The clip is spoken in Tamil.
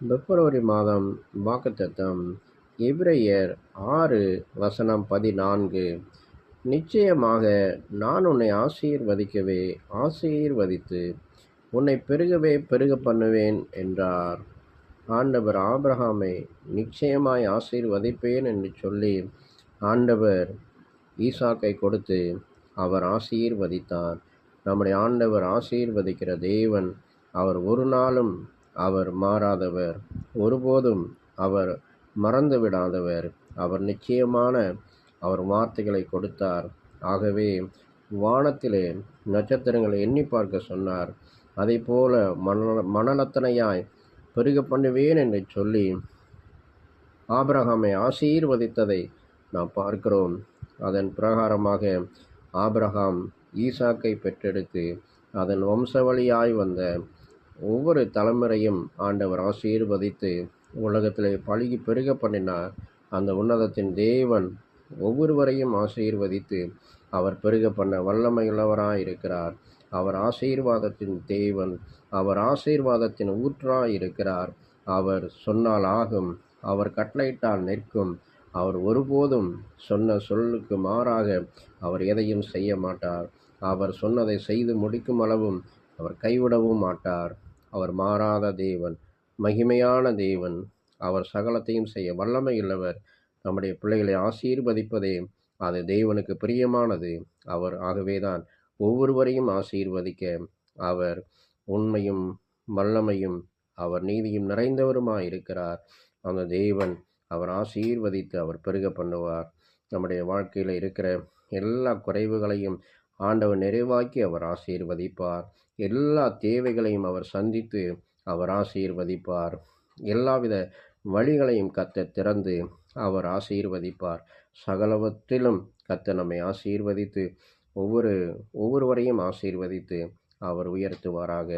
பிப்ரவரி மாதம் வாக்குத்தத்தம் எபிரெயர் 6:14. நிச்சயமாக நான் உன்னை ஆசீர்வதிக்கவே ஆசீர்வதித்து உன்னை பெருகவே பெருக பண்ணுவேன் என்றார். ஆண்டவர் ஆபிரகாமை நிச்சயமாய் ஆசீர்வதிப்பேன் என்று சொல்லி ஆண்டவர் ஈசாக்கை கொடுத்து அவர் ஆசீர்வதித்தார். நம்முடைய ஆண்டவர் ஆசீர்வதிக்கிற தேவன். அவர் ஒரு நாளும் அவர் மாறாதவர், ஒருபோதும் அவர் மறந்து விடாதவர். அவர் நிச்சயமான அவர் வார்த்தைகளை கொடுத்தார். ஆகவே வானத்திலே நட்சத்திரங்களை எண்ணி பார்க்க சொன்னார். அதை போல மணலத்தனையாய் பெருக பண்ணுவேன் என்று சொல்லி ஆபிரகாமை ஆசீர்வதித்ததை நாம் பார்க்கிறோம். அதன் பிரகாரமாக ஆபிரகாம் ஈசாக்கை பெற்றெடுத்து அதன் வம்சவழியாய் வந்த ஒவ்வொரு தலைமுறையும் ஆண்டவர் ஆசீர்வதித்து உலகத்திலே பழுகி பெருக பண்ணினார். அந்த உன்னதத்தின் தேவன் ஒவ்வொருவரையும் ஆசீர்வதித்து அவர் பெருக பண்ண வல்லமையுள்ளவராய் இருக்கிறார். அவர் ஆசீர்வாதத்தின் தேவன், அவர் ஆசீர்வாதத்தின் ஊற்றாய் இருக்கிறார். அவர் சொன்னால் ஆகும், அவர் கட்டளையிட்டால் நிற்கும். அவர் ஒருபோதும் சொன்ன சொல்லுக்கு மாறாக அவர் எதையும் செய்ய மாட்டார். அவர் சொன்னதை செய்து முடிக்கும் அளவும் அவர் கைவிடவும் மாட்டார். அவர் மாறாத தேவன், மகிமையான தேவன். அவர் சகலத்தையும் செய்ய வல்லமையுள்ளவர். நம்முடைய பிள்ளைகளை ஆசீர்வதிப்பதே அது தேவனுக்கு பிரியமானது. அவர் ஆகவேதான் ஒவ்வொருவரையும் ஆசீர்வதிக்க அவர் உண்மையும் வல்லமையும் அவர் நீதியும் நிறைந்தவருமாயிருக்கிறார். அந்த தேவன் அவர் ஆசீர்வதித்து அவர் பெருக பண்ணுவார். நம்முடைய வாழ்க்கையில் இருக்கிற எல்லா குறைவுகளையும் ஆண்டவர் நிறைவாக்கி அவர் ஆசீர்வதிப்பார். எல்லா தேவைகளையும் அவர் சந்தித்து அவர் ஆசீர்வதிப்பார். எல்லாவித வழிகளையும் கர்த்தர் திறந்து அவர் ஆசீர்வதிப்பார். சகலவற்றிலும் கர்த்தர் நம்மை ஆசீர்வதித்து ஒவ்வொருவரையும் ஆசீர்வதித்து அவர் உயர்த்துவாராக.